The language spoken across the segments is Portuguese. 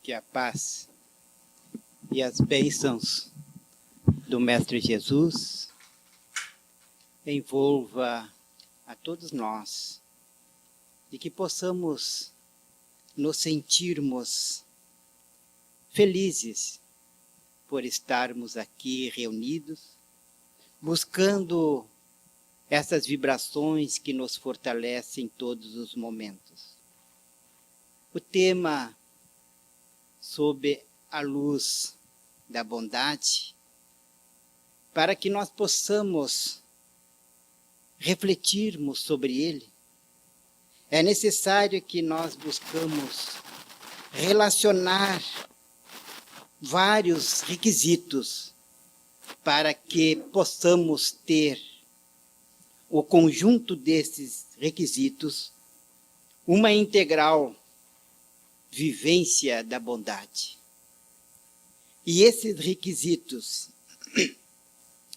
Que a paz e as bênçãos do Mestre Jesus envolva a todos nós e que possamos nos sentirmos felizes por estarmos aqui reunidos, buscando essas vibrações que nos fortalecem em todos os momentos. O tema sob a luz da bondade, para que nós possamos refletirmos sobre ele, é necessário que nós buscamos relacionar vários requisitos para que possamos ter o conjunto desses requisitos, uma integral vivência da bondade. E esses requisitos,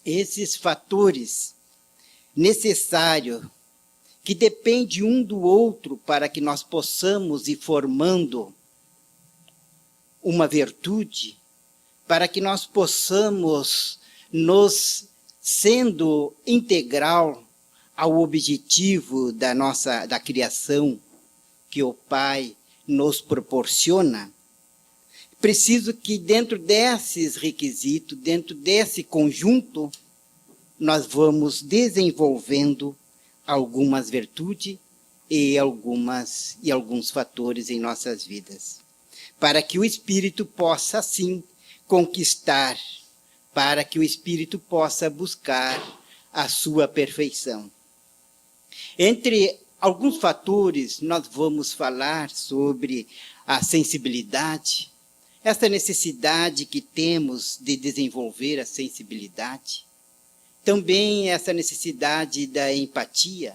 esses fatores necessários, que dependem um do outro para que nós possamos ir formando uma virtude, para que nós possamos nos sendo integral ao objetivo da criação que o Pai nos proporciona, preciso que dentro desses requisitos, dentro desse conjunto, nós vamos desenvolvendo algumas virtudes e alguns fatores em nossas vidas, para que o Espírito possa, assim, conquistar, para que o Espírito possa buscar a sua perfeição. Entre alguns fatores, nós vamos falar sobre a sensibilidade, essa necessidade que temos de desenvolver a sensibilidade, também essa necessidade da empatia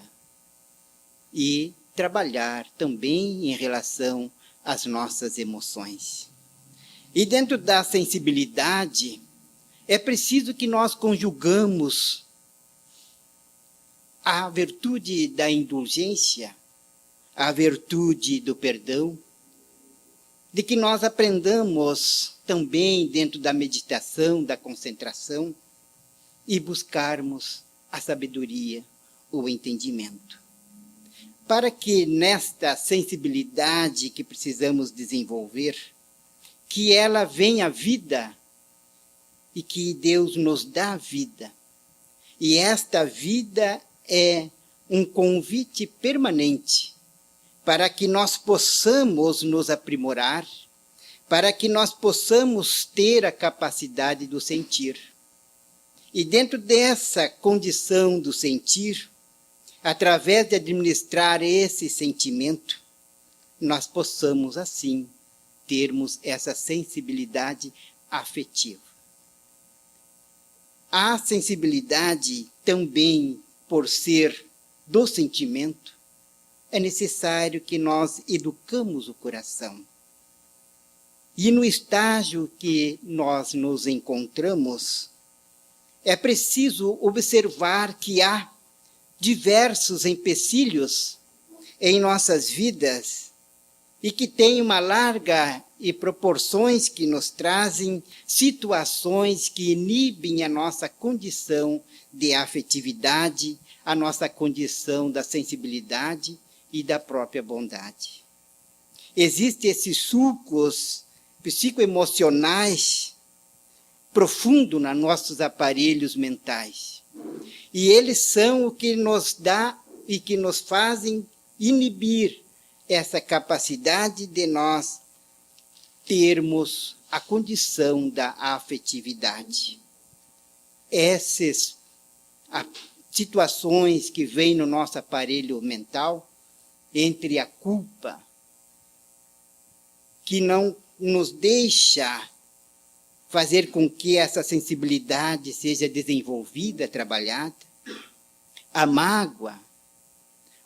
e trabalhar também em relação às nossas emoções. E dentro da sensibilidade, é preciso que nós conjugamos a virtude da indulgência, a virtude do perdão, de que nós aprendamos também dentro da meditação, da concentração, e buscarmos a sabedoria, o entendimento. Para que nesta sensibilidade que precisamos desenvolver, que ela venha à vida e que Deus nos dá a vida. E esta vida é um convite permanente para que nós possamos nos aprimorar, para que nós possamos ter a capacidade do sentir. E dentro dessa condição do sentir, através de administrar esse sentimento, nós possamos, assim, termos essa sensibilidade afetiva. A sensibilidade também, por ser do sentimento, é necessário que nós educamos o coração. E no estágio que nós nos encontramos, é preciso observar que há diversos empecilhos em nossas vidas e que tem uma larga e proporções que nos trazem situações que inibem a nossa condição de afetividade, a nossa condição da sensibilidade e da própria bondade. Existem esses sulcos psicoemocionais profundos nos nossos aparelhos mentais. E eles são o que nos dá e que nos fazem inibir essa capacidade de nós termos a condição da afetividade. Essas situações que vêm no nosso aparelho mental, entre a culpa, que não nos deixa fazer com que essa sensibilidade seja desenvolvida, trabalhada, a mágoa,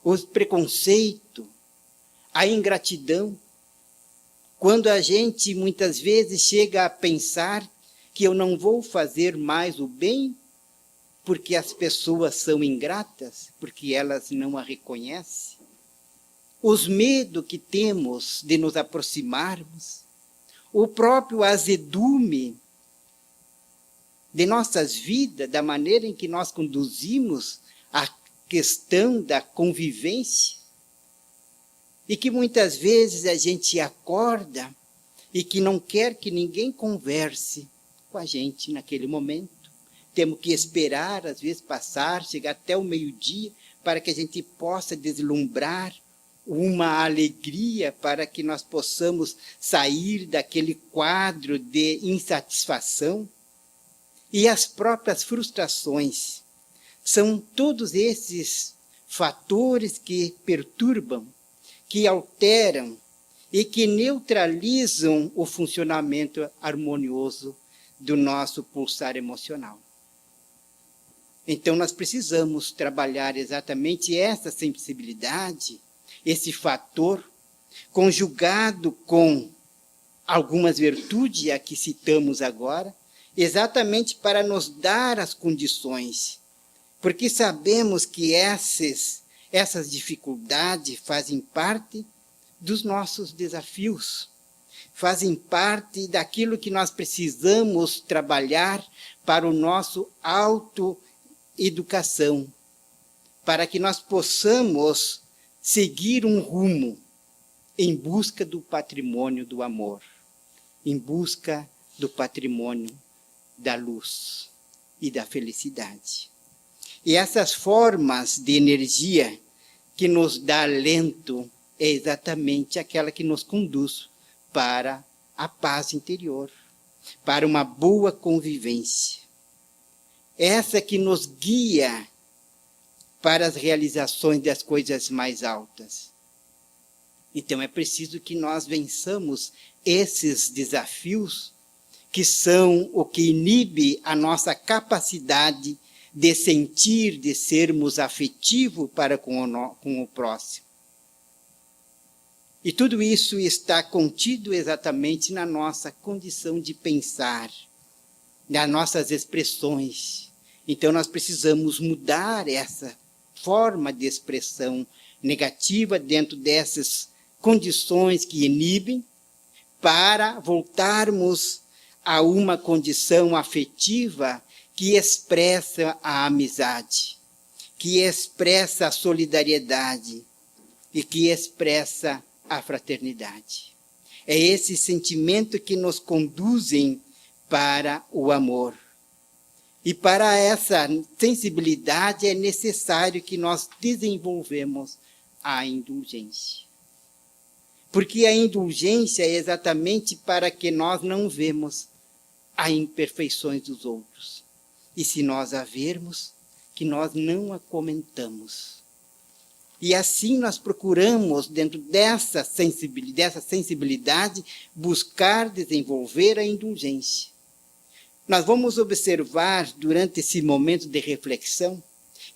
os preconceitos, a ingratidão, quando a gente muitas vezes chega a pensar que eu não vou fazer mais o bem porque as pessoas são ingratas, porque elas não a reconhecem. Os medos que temos de nos aproximarmos, o próprio azedume de nossas vidas, da maneira em que nós conduzimos a questão da convivência, e que muitas vezes a gente acorda e que não quer que ninguém converse com a gente naquele momento. Temos que esperar, às vezes, chegar até o meio-dia, para que a gente possa deslumbrar uma alegria, para que nós possamos sair daquele quadro de insatisfação. E as próprias frustrações são todos esses fatores que perturbam, que alteram e que neutralizam o funcionamento harmonioso do nosso pulsar emocional. Então, nós precisamos trabalhar exatamente essa sensibilidade, esse fator, conjugado com algumas virtudes, a que citamos agora, exatamente para nos dar as condições, porque sabemos que essas dificuldades fazem parte dos nossos desafios, fazem parte daquilo que nós precisamos trabalhar para o nosso autoeducação, para que nós possamos seguir um rumo em busca do patrimônio do amor, em busca do patrimônio da luz e da felicidade. E essas formas de energia que nos dá alento é exatamente aquela que nos conduz para a paz interior, para uma boa convivência. Essa que nos guia para as realizações das coisas mais altas. Então é preciso que nós vençamos esses desafios que são o que inibe a nossa capacidade de sentir, de sermos afetivos para com o próximo. E tudo isso está contido exatamente na nossa condição de pensar, nas nossas expressões. Então nós precisamos mudar essa forma de expressão negativa dentro dessas condições que inibem, para voltarmos a uma condição afetiva que expressa a amizade, que expressa a solidariedade e que expressa a fraternidade. É esse sentimento que nos conduzem para o amor. E para essa sensibilidade é necessário que nós desenvolvemos a indulgência. Porque a indulgência é exatamente para que nós não vemos as imperfeições dos outros. E se nós a vermos, que nós não a comentamos. E assim nós procuramos, dentro dessa sensibilidade, buscar desenvolver a indulgência. Nós vamos observar, durante esse momento de reflexão,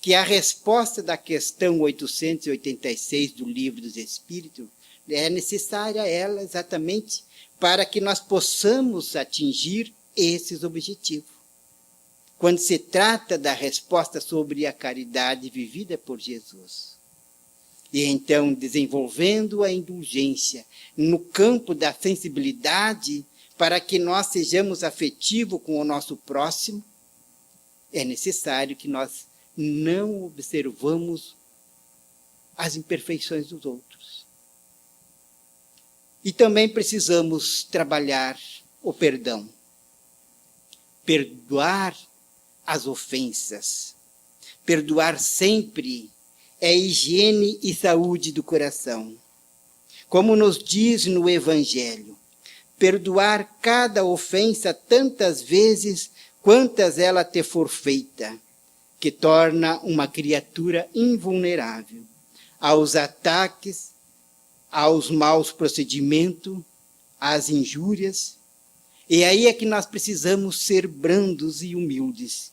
que a resposta da questão 886 do Livro dos Espíritos é necessária ela exatamente para que nós possamos atingir esses objetivos. Quando se trata da resposta sobre a caridade vivida por Jesus. E então, desenvolvendo a indulgência no campo da sensibilidade, para que nós sejamos afetivos com o nosso próximo, é necessário que nós não observamos as imperfeições dos outros. E também precisamos trabalhar o perdão. Perdoar as ofensas. Perdoar sempre é higiene e saúde do coração. Como nos diz no Evangelho, perdoar cada ofensa tantas vezes quantas ela te for feita, que torna uma criatura invulnerável aos ataques, aos maus procedimentos, às injúrias. E aí é que nós precisamos ser brandos e humildes.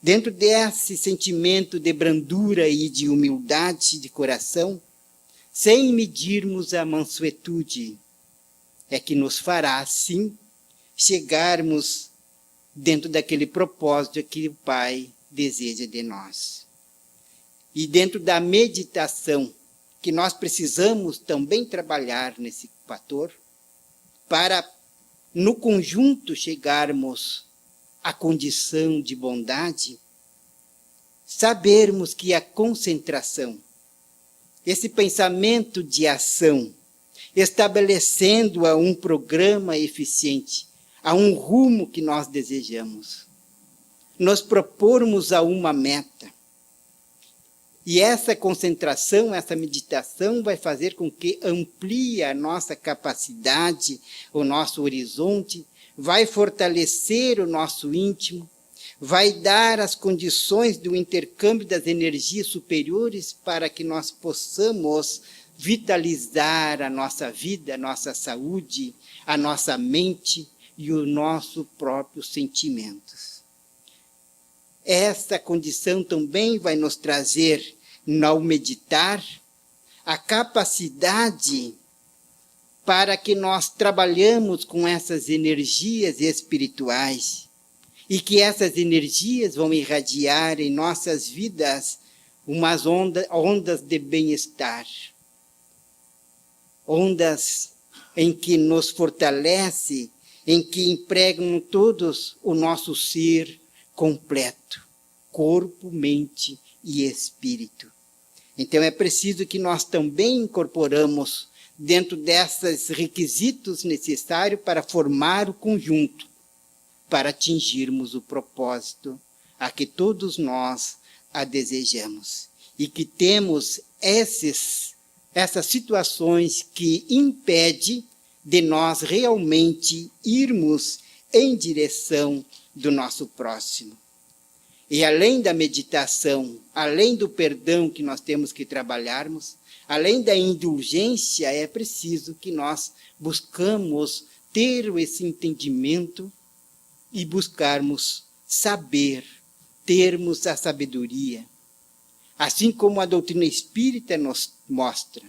Dentro desse sentimento de brandura e de humildade de coração, sem medirmos a mansuetude, é que nos fará, assim, chegarmos dentro daquele propósito que o Pai deseja de nós. E dentro da meditação, que nós precisamos também trabalhar nesse fator, para no conjunto, chegarmos à condição de bondade, sabermos que a concentração, esse pensamento de ação, estabelecendo a um programa eficiente, a um rumo que nós desejamos, nos propormos a uma meta. E essa concentração, essa meditação vai fazer com que amplie a nossa capacidade, o nosso horizonte, vai fortalecer o nosso íntimo, vai dar as condições do intercâmbio das energias superiores para que nós possamos vitalizar a nossa vida, a nossa saúde, a nossa mente e os nossos próprios sentimentos. Essa condição também vai nos trazer, ao meditar, a capacidade para que nós trabalhamos com essas energias espirituais e que essas energias vão irradiar em nossas vidas umas ondas de bem-estar, ondas em que nos fortalece, em que empregam todos o nosso ser completo, corpo, mente e espírito. Então é preciso que nós também incorporamos dentro desses requisitos necessários para formar o conjunto, para atingirmos o propósito a que todos nós a desejamos. E que temos essas situações que impedem de nós realmente irmos em direção do nosso próximo. E além da meditação, além do perdão que nós temos que trabalharmos, além da indulgência, é preciso que nós buscamos ter esse entendimento e buscarmos saber, termos a sabedoria. Assim como a doutrina espírita nos mostra,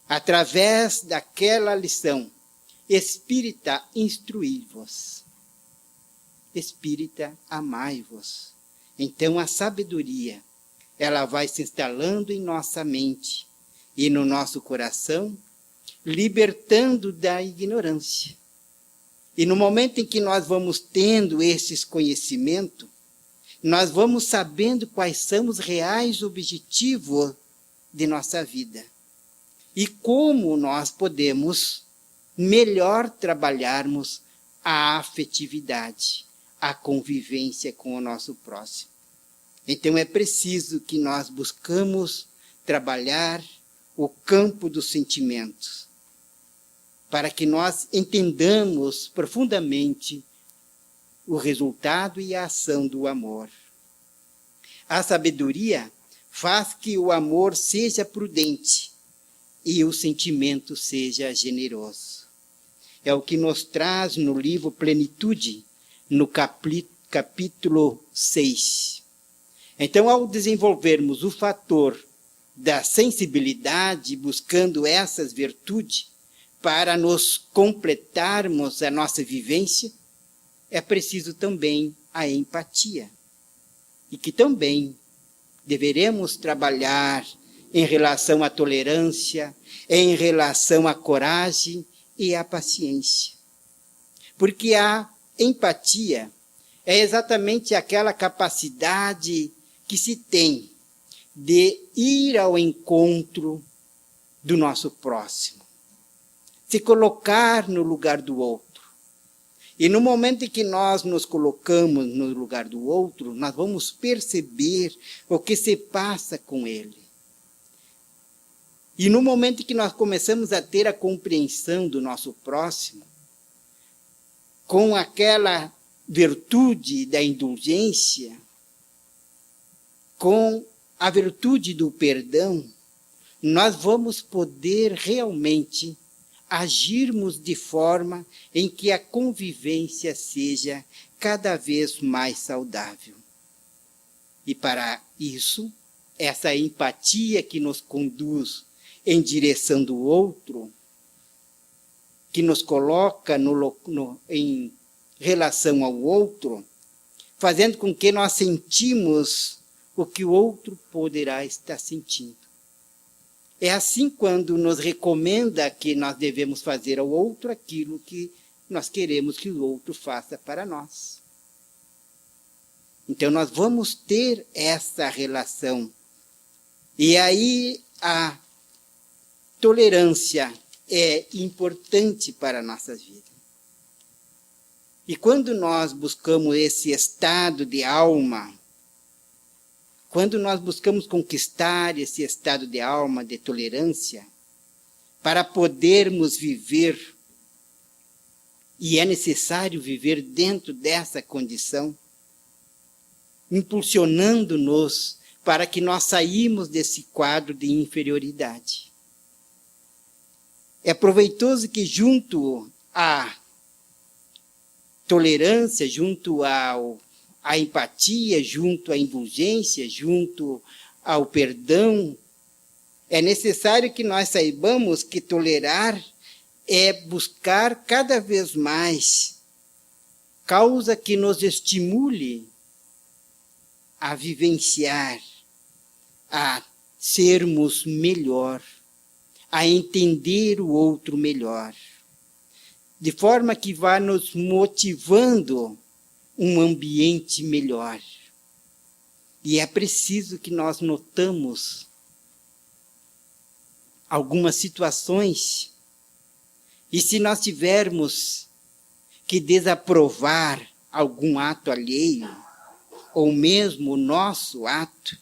através daquela lição, espírita, instruí-vos. Espírita, amai-vos. Então a sabedoria, ela vai se instalando em nossa mente e no nosso coração, libertando da ignorância. E no momento em que nós vamos tendo esses conhecimentos, nós vamos sabendo quais são os reais objetivos de nossa vida. E como nós podemos melhor trabalharmos a afetividade, a convivência com o nosso próximo. Então é preciso que nós buscamos trabalhar o campo dos sentimentos, para que nós entendamos profundamente o resultado e a ação do amor. A sabedoria faz que o amor seja prudente e o sentimento seja generoso. É o que nos traz no livro Plenitude, no capítulo 6. Então, ao desenvolvermos o fator da sensibilidade, buscando essas virtudes, para nos completarmos a nossa vivência, é preciso também a empatia. E que também deveremos trabalhar em relação à tolerância, em relação à coragem e à paciência. Porque a empatia é exatamente aquela capacidade que se tem de ir ao encontro do nosso próximo, se colocar no lugar do outro. E no momento em que nós nos colocamos no lugar do outro, nós vamos perceber o que se passa com ele. E no momento em que nós começamos a ter a compreensão do nosso próximo, com aquela virtude da indulgência, com a virtude do perdão, nós vamos poder realmente agirmos de forma em que a convivência seja cada vez mais saudável. E para isso, essa empatia que nos conduz em direção do outro, que nos coloca em relação ao outro, fazendo com que nós sentimos o que o outro poderá estar sentindo. É assim quando nos recomenda que nós devemos fazer ao outro aquilo que nós queremos que o outro faça para nós. Então nós vamos ter essa relação. E aí a tolerância é importante para a nossa vida. E quando nós buscamos esse estado de alma, quando nós buscamos conquistar esse estado de alma, de tolerância, para podermos viver, e é necessário viver dentro dessa condição, impulsionando-nos para que nós saímos desse quadro de inferioridade. É proveitoso que junto à tolerância, junto à empatia, junto à indulgência, junto ao perdão, é necessário que nós saibamos que tolerar é buscar cada vez mais causa que nos estimule a vivenciar, a sermos melhor, a entender o outro melhor, de forma que vá nos motivando um ambiente melhor. E é preciso que nós notamos algumas situações, e se nós tivermos que desaprovar algum ato alheio, ou mesmo o nosso ato,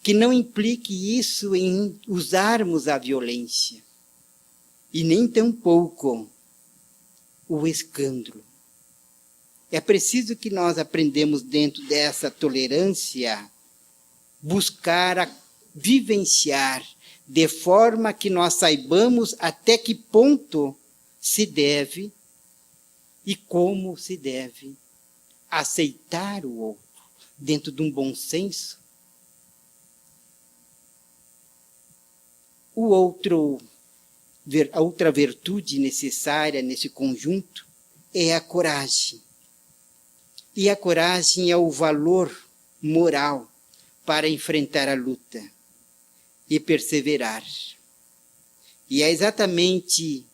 que não implique isso em usarmos a violência, e nem tampouco o escândalo. É preciso que nós aprendemos dentro dessa tolerância, buscar vivenciar, de forma que nós saibamos até que ponto se deve e como se deve aceitar o outro, dentro de um bom senso. A outra virtude necessária nesse conjunto é a coragem. E a coragem é o valor moral para enfrentar a luta e perseverar. E é exatamente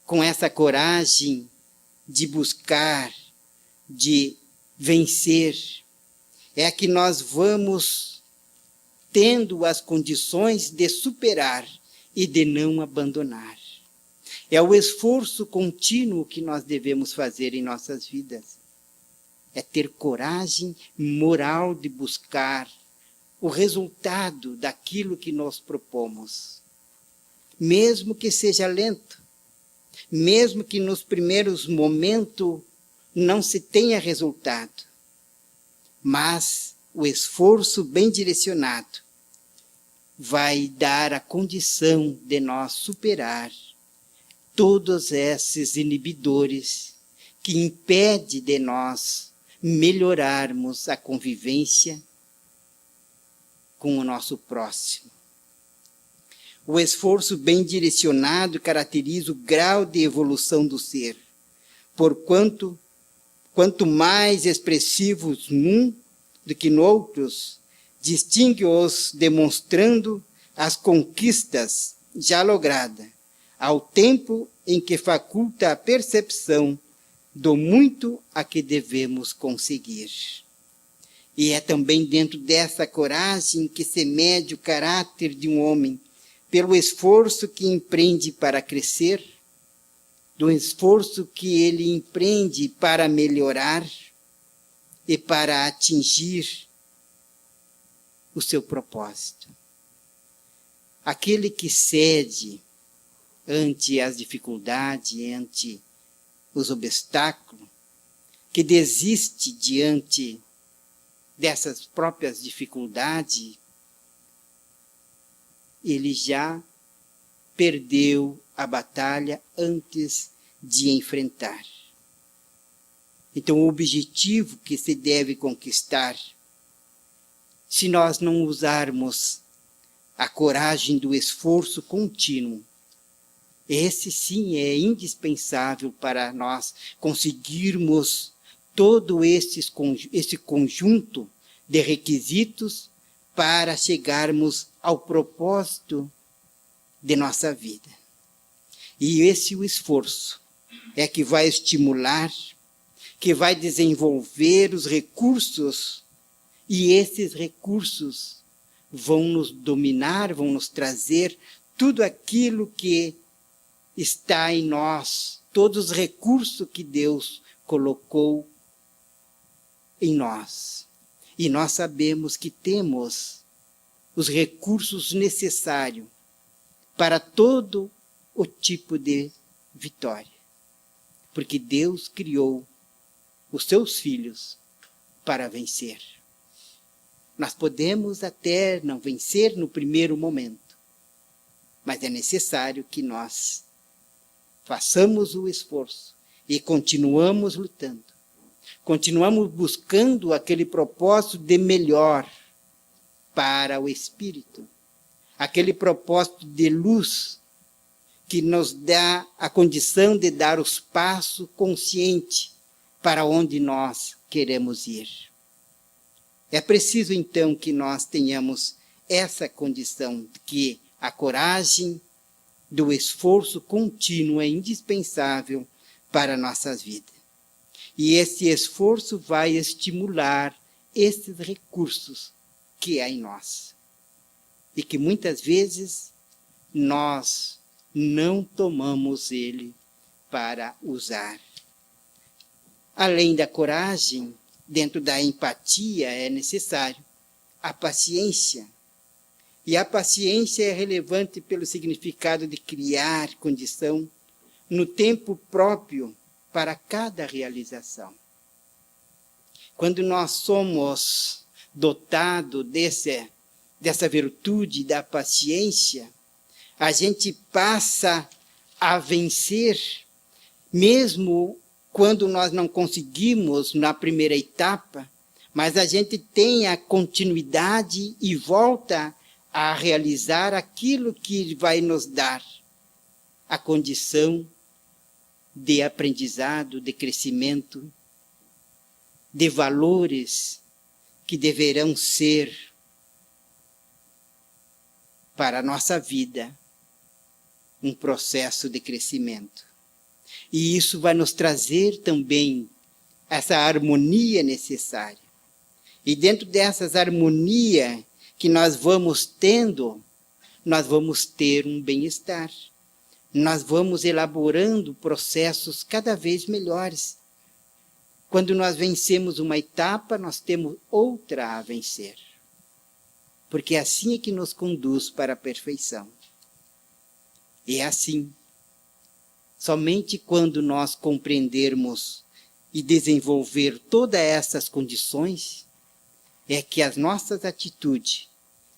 com essa coragem de buscar, de vencer, é que nós vamos tendo as condições de superar e de não abandonar. É o esforço contínuo que nós devemos fazer em nossas vidas. É ter coragem moral de buscar o resultado daquilo que nós propomos. Mesmo que seja lento, mesmo que nos primeiros momentos não se tenha resultado, mas o esforço bem direcionado vai dar a condição de nós superar todos esses inibidores que impedem de nós melhorarmos a convivência com o nosso próximo. O esforço bem direcionado caracteriza o grau de evolução do ser, porquanto quanto mais expressivos num do que noutros, distingue-os demonstrando as conquistas já logradas, ao tempo em que faculta a percepção do muito a que devemos conseguir. E é também dentro dessa coragem que se mede o caráter de um homem, pelo esforço que empreende para crescer, do esforço que ele empreende para melhorar e para atingir o seu propósito. Aquele que cede ante as dificuldades, ante os obstáculos, que desiste diante dessas próprias dificuldades, ele já perdeu a batalha antes de enfrentar. Então, o objetivo que se deve conquistar, se nós não usarmos a coragem do esforço contínuo, esse sim é indispensável para nós conseguirmos todo esse conjunto de requisitos para chegarmos ao propósito de nossa vida. E esse é o esforço é que vai estimular, que vai desenvolver os recursos, e esses recursos vão nos dominar, vão nos trazer tudo aquilo que está em nós, todos os recursos que Deus colocou em nós. E nós sabemos que temos os recursos necessários para todo o tipo de vitória. Porque Deus criou os seus filhos para vencer. Nós podemos até não vencer no primeiro momento, mas é necessário que nós façamos o esforço e continuamos lutando. Continuamos buscando aquele propósito de melhor para o espírito. Aquele propósito de luz que nos dá a condição de dar os passos conscientes para onde nós queremos ir. É preciso, então, que nós tenhamos essa condição, que a coragem do esforço contínuo é indispensável para nossas vidas. E esse esforço vai estimular esses recursos que há em nós. E que muitas vezes nós não tomamos ele para usar. Além da coragem, dentro da empatia é necessário a paciência. E a paciência é relevante pelo significado de criar condição no tempo próprio para cada realização. Quando nós somos dotados dessa virtude da paciência, a gente passa a vencer, mesmo quando nós não conseguimos na primeira etapa, mas a gente tem a continuidade e volta a realizar aquilo que vai nos dar a condição de aprendizado, de crescimento, de valores que deverão ser para a nossa vida um processo de crescimento. E isso vai nos trazer também essa harmonia necessária. E dentro dessas harmonias que nós vamos tendo, nós vamos ter um bem-estar. Nós vamos elaborando processos cada vez melhores. Quando nós vencemos uma etapa, nós temos outra a vencer. Porque assim é que nos conduz para a perfeição. E é assim. Somente quando nós compreendermos e desenvolver todas essas condições, é que as nossas atitudes,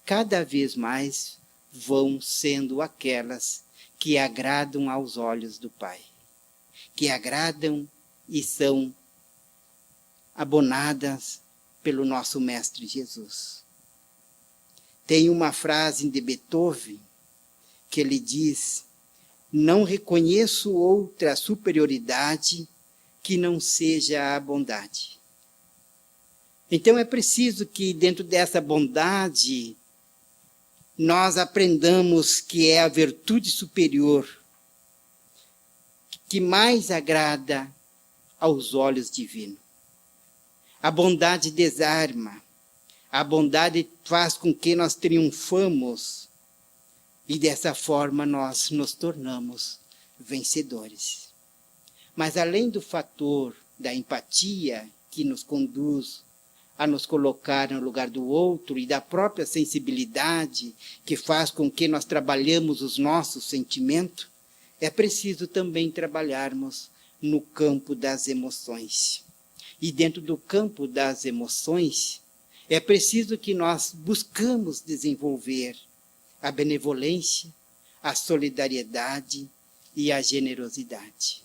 cada vez mais, vão sendo aquelas que agradam aos olhos do Pai. Que agradam e são abonadas pelo nosso Mestre Jesus. Tem uma frase de Beethoven que ele diz: não reconheço outra superioridade que não seja a bondade. Então é preciso que dentro dessa bondade nós aprendamos que é a virtude superior que mais agrada aos olhos divinos. A bondade desarma, a bondade faz com que nós triunfamos e dessa forma nós nos tornamos vencedores. Mas além do fator da empatia que nos conduz a nos colocar no lugar do outro e da própria sensibilidade que faz com que nós trabalhemos os nossos sentimentos, é preciso também trabalharmos no campo das emoções. E dentro do campo das emoções, é preciso que nós buscamos desenvolver a benevolência, a solidariedade e a generosidade.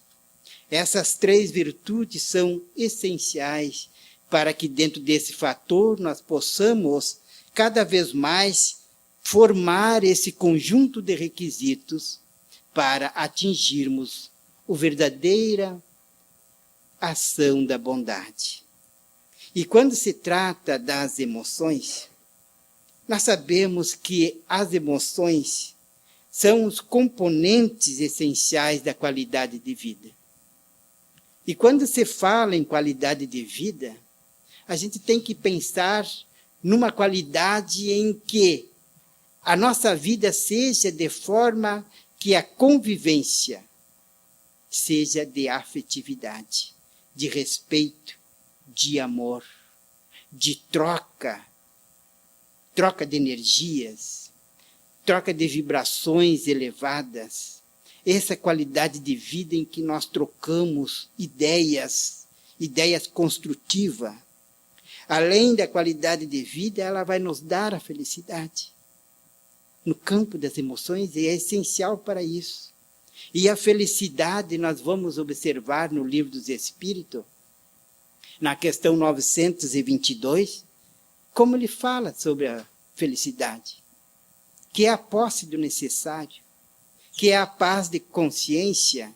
Essas três virtudes são essenciais para que dentro desse fator nós possamos cada vez mais formar esse conjunto de requisitos para atingirmos a verdadeira ação da bondade. E quando se trata das emoções, nós sabemos que as emoções são os componentes essenciais da qualidade de vida. E quando se fala em qualidade de vida, a gente tem que pensar numa qualidade em que a nossa vida seja de forma que a convivência seja de afetividade, de respeito, de amor, de troca de energias, troca de vibrações elevadas. Essa qualidade de vida em que nós trocamos ideias construtivas. Além da qualidade de vida, ela vai nos dar a felicidade. No campo das emoções, é essencial para isso. E a felicidade nós vamos observar no Livro dos Espíritos, na questão 922, como ele fala sobre a felicidade, que é a posse do necessário, que é a paz de consciência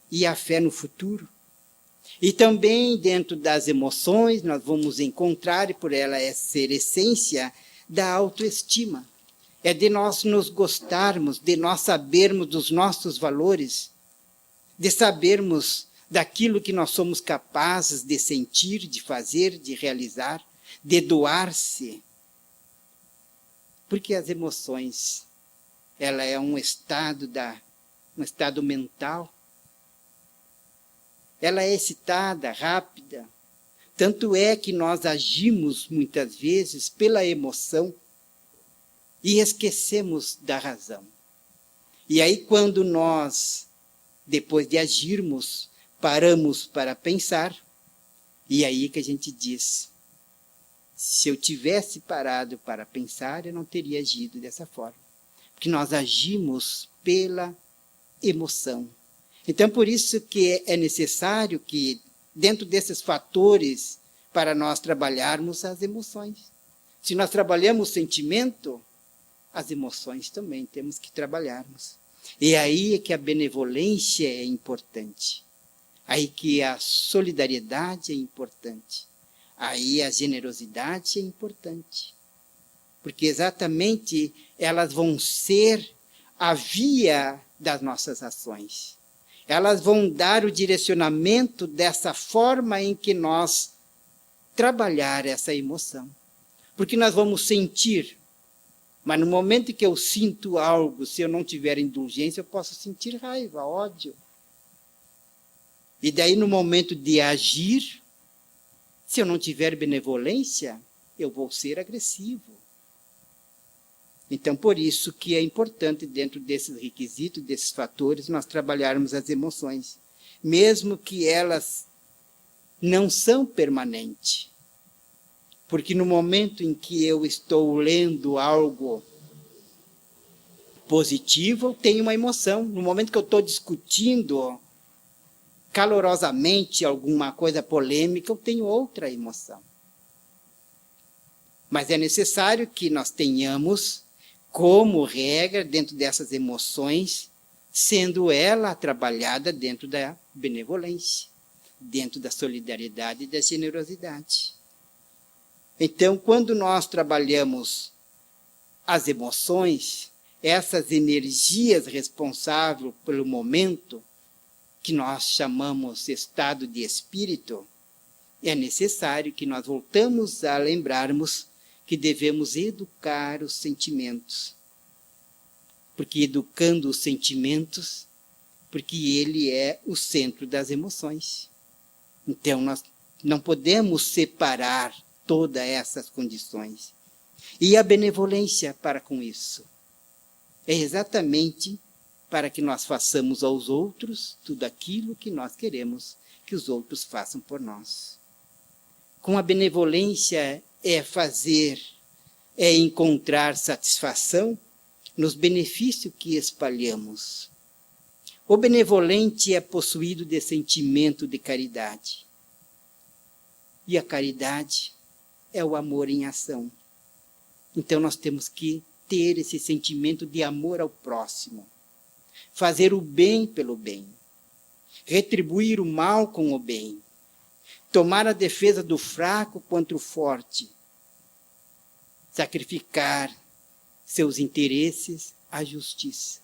e a fé no futuro. E também dentro das emoções nós vamos encontrar, e por ela ser essência, da autoestima. É de nós nos gostarmos, de nós sabermos dos nossos valores, de sabermos daquilo que nós somos capazes de sentir, de fazer, de realizar, de doar-se. Porque as emoções, ela é um estado mental. Ela é excitada, rápida. Tanto é que nós agimos muitas vezes pela emoção e esquecemos da razão. E aí quando nós, depois de agirmos, paramos para pensar, e aí que a gente diz, se eu tivesse parado para pensar, eu não teria agido dessa forma. Porque nós agimos pela emoção. Então, por isso que é necessário que, dentro desses fatores, para nós trabalharmos as emoções. Se nós trabalhamos o sentimento, as emoções também temos que trabalharmos. E aí é que a benevolência é importante. Aí que a solidariedade é importante. Aí a generosidade é importante. Porque exatamente elas vão ser a via das nossas ações. Elas vão dar o direcionamento dessa forma em que nós trabalhar essa emoção. Porque nós vamos sentir, mas no momento que eu sinto algo, se eu não tiver indulgência, eu posso sentir raiva, ódio. E daí no momento de agir, se eu não tiver benevolência, eu vou ser agressivo. Então, por isso que é importante, dentro desses requisitos, desses fatores, nós trabalharmos as emoções. Mesmo que elas não são permanentes. Porque no momento em que eu estou lendo algo positivo, eu tenho uma emoção. No momento que eu estou discutindo calorosamente alguma coisa polêmica, eu tenho outra emoção. Mas é necessário que nós tenhamos, como regra, dentro dessas emoções, sendo ela trabalhada dentro da benevolência, dentro da solidariedade e da generosidade. Então, quando nós trabalhamos as emoções, essas energias responsáveis pelo momento, que nós chamamos estado de espírito, é necessário que nós voltamos a lembrarmos que devemos educar os sentimentos. Porque educando os sentimentos, porque ele é o centro das emoções. Então, nós não podemos separar todas essas condições. E a benevolência para com isso? É exatamente para que nós façamos aos outros tudo aquilo que nós queremos que os outros façam por nós. Com a benevolência é encontrar satisfação nos benefícios que espalhamos. O benevolente é possuído de sentimento de caridade. E a caridade é o amor em ação. Então nós temos que ter esse sentimento de amor ao próximo. Fazer o bem pelo bem. Retribuir o mal com o bem. Tomar a defesa do fraco contra o forte. Sacrificar seus interesses à justiça.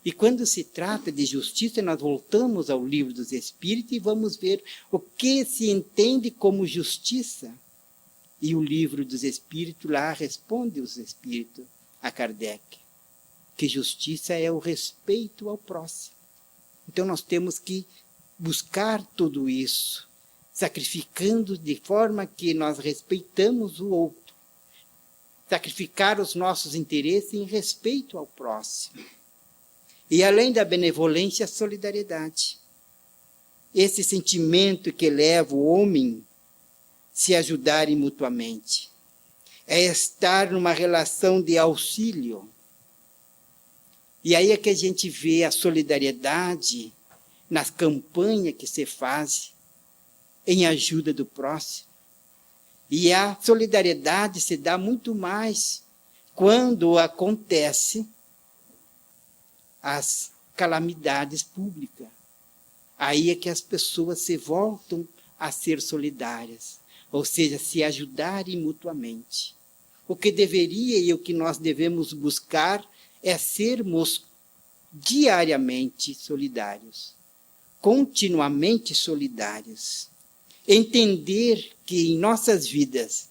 E quando se trata de justiça, nós voltamos ao Livro dos Espíritos e vamos ver o que se entende como justiça. E o Livro dos Espíritos lá responde os Espíritos a Kardec, que justiça é o respeito ao próximo. Então nós temos que buscar tudo isso, sacrificando de forma que nós respeitamos o outro. Sacrificar os nossos interesses em respeito ao próximo. E além da benevolência, a solidariedade. Esse sentimento que leva o homem a se ajudarem mutuamente. É estar numa relação de auxílio. E aí é que a gente vê a solidariedade nas campanhas que se faz em ajuda do próximo. E a solidariedade se dá muito mais quando acontece as calamidades públicas. Aí é que as pessoas se voltam a ser solidárias, ou seja, se ajudarem mutuamente. O que deveria e o que nós devemos buscar é sermos diariamente solidários, continuamente solidários. Entender que em nossas vidas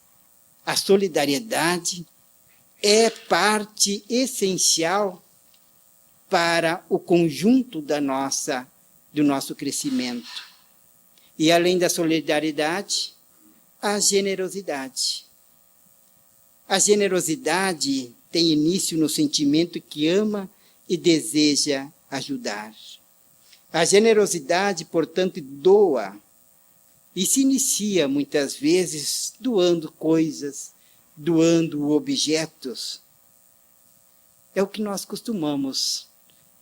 a solidariedade é parte essencial para o conjunto do nosso crescimento. E além da solidariedade, a generosidade. A generosidade tem início no sentimento que ama e deseja ajudar. A generosidade, portanto, doa e se inicia muitas vezes doando coisas, doando objetos. É o que nós costumamos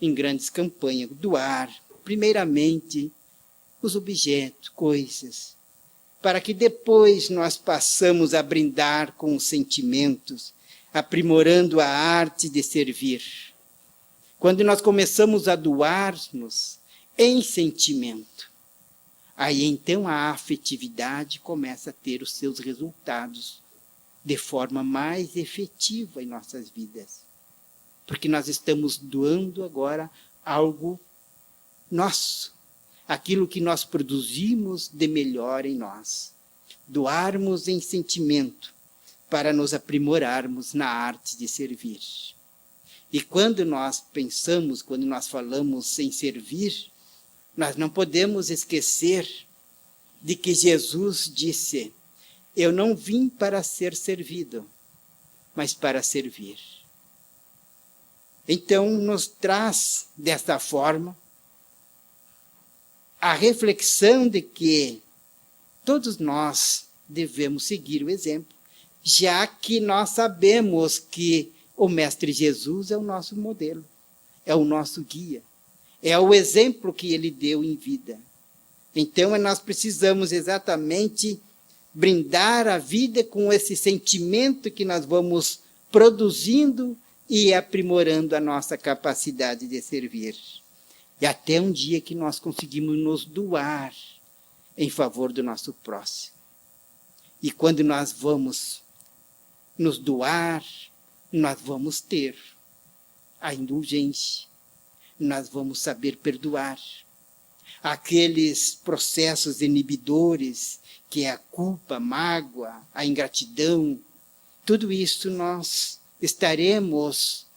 em grandes campanhas, doar, primeiramente, os objetos, coisas, para que depois nós passamos a brindar com os sentimentos, aprimorando a arte de servir. Quando nós começamos a doar-nos em sentimento, aí então a afetividade começa a ter os seus resultados de forma mais efetiva em nossas vidas. Porque nós estamos doando agora algo nosso, aquilo que nós produzimos de melhor em nós. Doarmos em sentimento para nos aprimorarmos na arte de servir. E quando nós pensamos, quando nós falamos em servir, nós não podemos esquecer de que Jesus disse: eu não vim para ser servido, mas para servir. Então, nos traz, desta forma, a reflexão de que todos nós devemos seguir o exemplo, já que nós sabemos que o Mestre Jesus é o nosso modelo, é o nosso guia, é o exemplo que ele deu em vida. Então, nós precisamos exatamente brindar a vida com esse sentimento que nós vamos produzindo e aprimorando a nossa capacidade de servir. E até um dia que nós conseguimos nos doar em favor do nosso próximo. E quando nós vamos nos doar, nós vamos ter a indulgência, nós vamos saber perdoar. Aqueles processos inibidores, que é a culpa, a mágoa, a ingratidão, tudo isso nós estaremos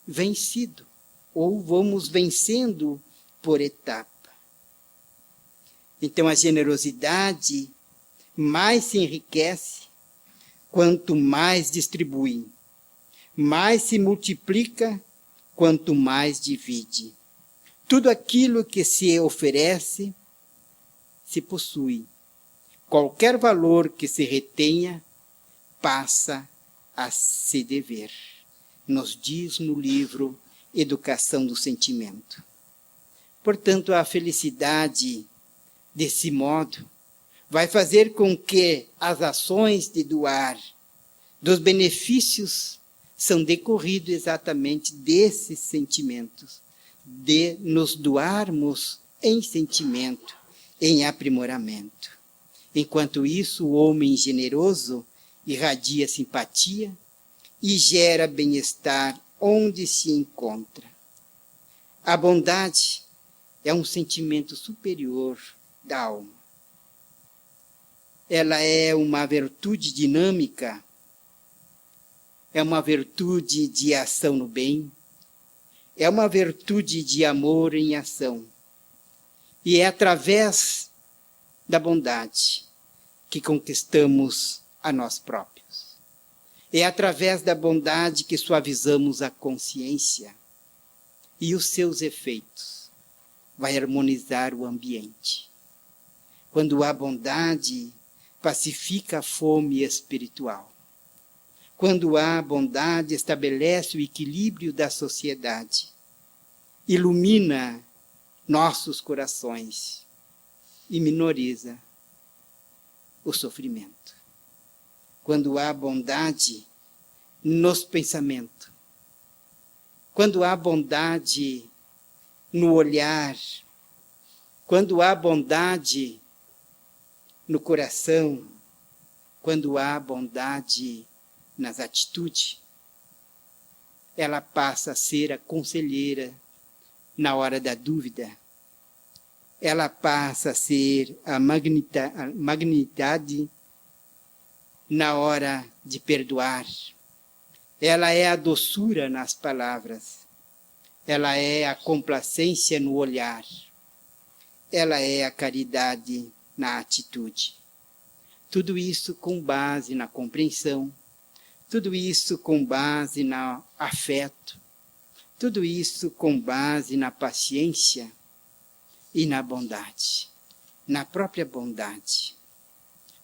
vencido, ou vamos vencendo por etapa. Então a generosidade mais se enriquece quanto mais distribui, mais se multiplica quanto mais divide. Tudo aquilo que se oferece se possui. Qualquer valor que se retenha passa a se dever. Nos diz no livro Educação do Sentimento. Portanto, a felicidade, desse modo, vai fazer com que as ações de doar, dos benefícios, são decorridos exatamente desses sentimentos, de nos doarmos em sentimento, em aprimoramento. Enquanto isso, o homem generoso irradia simpatia e gera bem-estar onde se encontra. A bondade é um sentimento superior da alma. Ela é uma virtude dinâmica, é uma virtude de ação no bem, é uma virtude de amor em ação. E é através da bondade que conquistamos a nós próprios. É através da bondade que suavizamos a consciência e os seus efeitos vai harmonizar o ambiente. Quando há bondade, pacifica a fome espiritual. Quando há bondade, estabelece o equilíbrio da sociedade, ilumina nossos corações e minoriza o sofrimento. Quando há bondade nos pensamentos, quando há bondade no olhar, quando há bondade no coração, quando há bondade nas atitudes, ela passa a ser a conselheira na hora da dúvida. Ela passa a ser a magnidade na hora de perdoar. Ela é a doçura nas palavras. Ela é a complacência no olhar. Ela é a caridade na atitude. Tudo isso com base na compreensão. Tudo isso com base no afeto. Tudo isso com base na paciência e na bondade. Na própria bondade.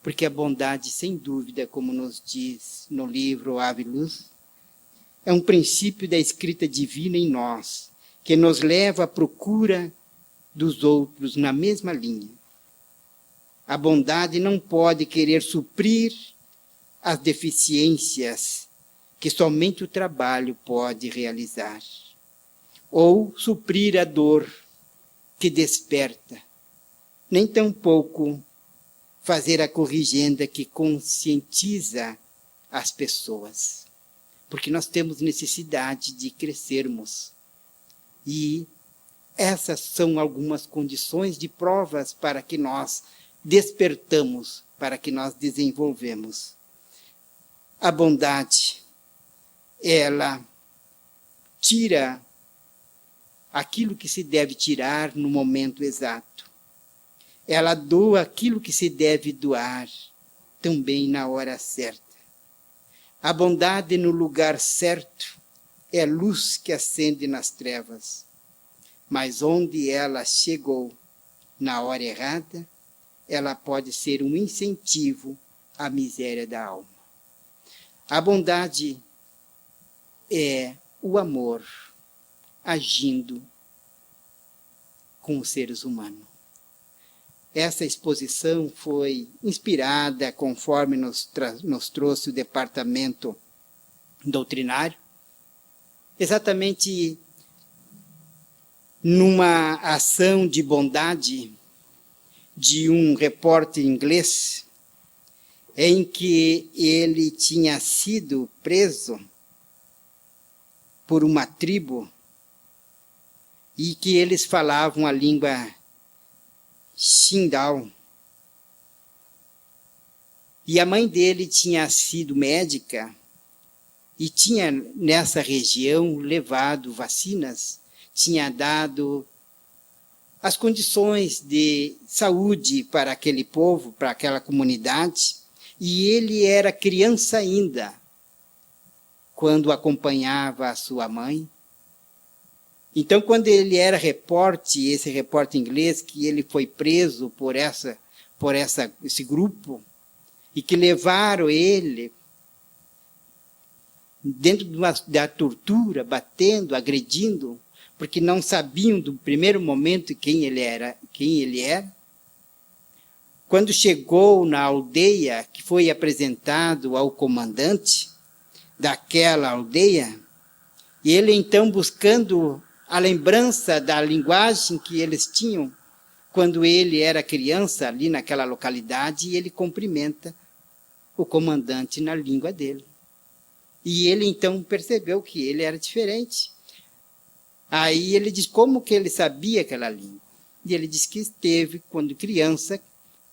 Porque a bondade, sem dúvida, como nos diz no livro Ave Luz, é um princípio da escrita divina em nós, que nos leva à procura dos outros na mesma linha. A bondade não pode querer suprir as deficiências que somente o trabalho pode realizar, ou suprir a dor que desperta, nem tampouco fazer a corrigenda que conscientiza as pessoas. Porque nós temos necessidade de crescermos. E essas são algumas condições de provas para que nós despertamos, para que nós desenvolvemos. A bondade, ela tira aquilo que se deve tirar no momento exato. Ela doa aquilo que se deve doar, também na hora certa. A bondade no lugar certo é luz que acende nas trevas. Mas onde ela chegou na hora errada, ela pode ser um incentivo à miséria da alma. A bondade é o amor agindo com os seres humanos. Essa exposição foi inspirada, conforme nos trouxe o departamento doutrinário, exatamente numa ação de bondade de um repórter inglês, em que ele tinha sido preso por uma tribo e que eles falavam a língua Xindao. E a mãe dele tinha sido médica e tinha nessa região levado vacinas, tinha dado as condições de saúde para aquele povo, para aquela comunidade, e ele era criança ainda, quando acompanhava a sua mãe. Então, quando ele era repórter, esse repórter inglês, que ele foi preso por esse grupo, e que levaram ele dentro da tortura, batendo, agredindo, porque não sabiam do primeiro momento quem ele era. Quando chegou na aldeia, que foi apresentado ao comandante daquela aldeia, e ele então buscando a lembrança da linguagem que eles tinham, quando ele era criança ali naquela localidade, e ele cumprimenta o comandante na língua dele. E ele então percebeu que ele era diferente. Aí ele diz como que ele sabia aquela língua. E ele diz que esteve, quando criança,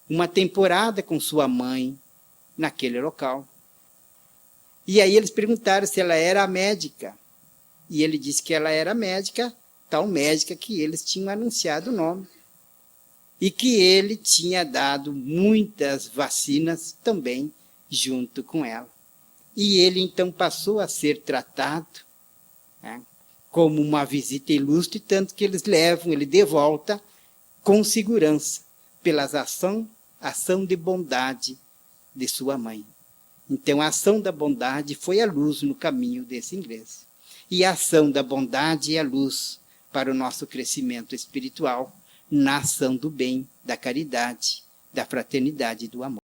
uma temporada com sua mãe naquele local. E aí eles perguntaram se ela era médica. E ele disse que ela era médica, tal médica que eles tinham anunciado o nome. E que ele tinha dado muitas vacinas também junto com ela. E ele então passou a ser tratado, né, como uma visita ilustre, tanto que eles levam ele de volta com segurança, pela ação de bondade de sua mãe. Então, a ação da bondade foi a luz no caminho desse inglês. E a ação da bondade é a luz para o nosso crescimento espiritual, na ação do bem, da caridade, da fraternidade e do amor.